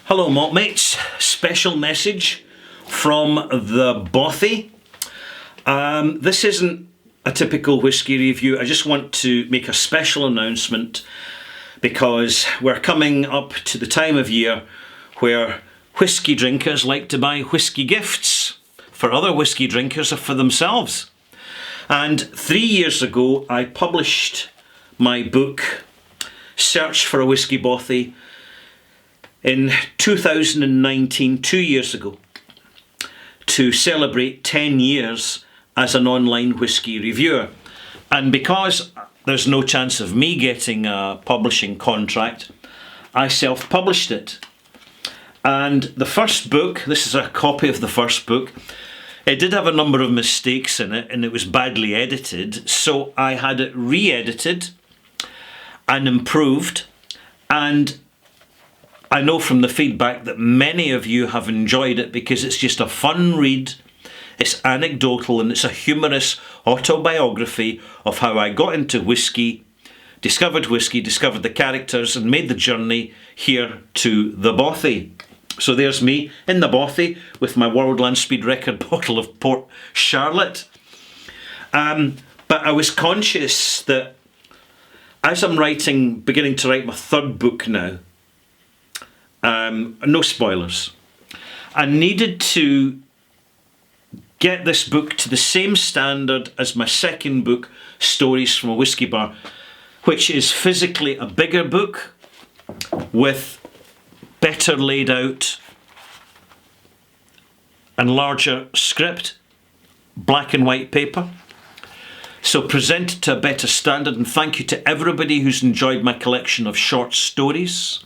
Hello malt mates, special message from the Bothy. This isn't a typical whisky review. I just want to make a special announcement because we're coming up to the time of year where whisky drinkers like to buy whisky gifts for other whisky drinkers or for themselves. And 3 years ago I published my book Search for a Whisky Bothy in 2019, 2 years ago, to celebrate 10 years as an online whisky reviewer. And because there's no chance of me getting a publishing contract, I self-published it. And the first book, this is a copy of the first book, it did have a number of mistakes in it and it was badly edited, so I had it re-edited and improved, and I know from the feedback that many of you have enjoyed it because it's just a fun read, it's anecdotal, and it's a humorous autobiography of how I got into whisky, discovered the characters, and made the journey here to the Bothy. So there's me in the Bothy with my World Land Speed Record bottle of Port Charlotte. But I was conscious that as I'm beginning to write my third book now, no spoilers, I needed to get this book to the same standard as my second book, Stories from a Whisky Bar, which is physically a bigger book with better laid out and larger script, black and white paper. So presented to a better standard, and thank you to everybody who's enjoyed my collection of short stories.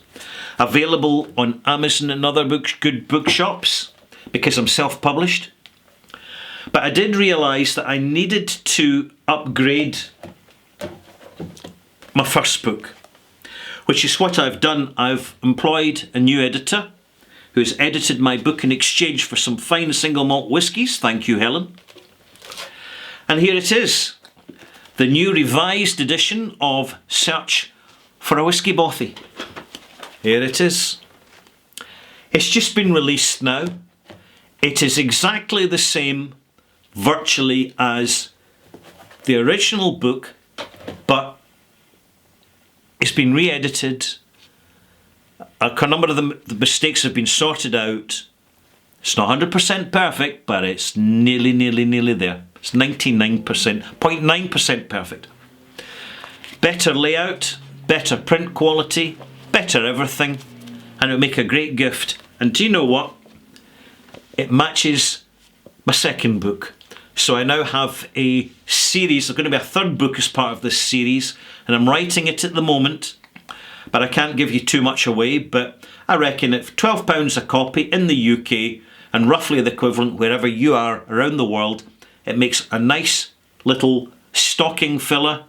Available on Amazon and other good bookshops because I'm self-published. But I did realise that I needed to upgrade my first book, which is what I've done. I've employed a new editor who's edited my book in exchange for some fine single malt whiskies. Thank you, Helen. And here it is, the new revised edition of Search for a Whisky Bothy. Here it is. It's just been released now. It is exactly the same, virtually, as the original book, but it's been re-edited. A number of the mistakes have been sorted out. It's not 100% perfect, but it's nearly there. It's 0.9% perfect. Better layout, better print quality, better everything, and it'll make a great gift. And do you know what? It matches my second book. So I now have a series. There's going to be a third book as part of this series, and I'm writing it at the moment, but I can't give you too much away. But I reckon at £12 a copy in the UK, and roughly the equivalent wherever you are around the world, it makes a nice little stocking filler,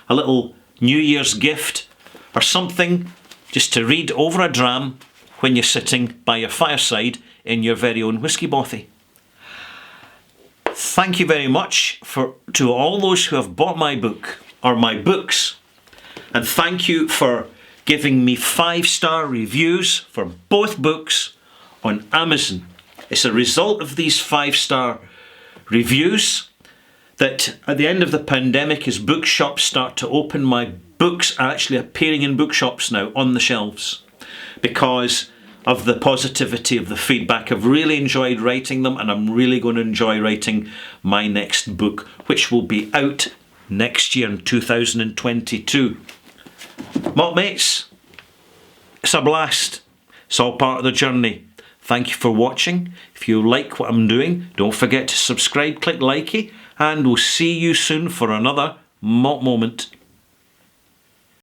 a little New Year's gift, or something just to read over a dram when you're sitting by your fireside in your very own whisky bothy. Thank you very much to all those who have bought my book, or my books, and thank you for giving me 5-star reviews for both books on Amazon. It's a result of these 5-star reviews that at the end of the pandemic, as bookshops start to open, my books are actually appearing in bookshops now on the shelves because of the positivity of the feedback. I've really enjoyed writing them, and I'm really going to enjoy writing my next book, which will be out next year in 2022. Malt mates, it's a blast. It's all part of the journey. Thank you for watching. If you like what I'm doing, don't forget to subscribe, click likey, and we'll see you soon for another Malt Moment.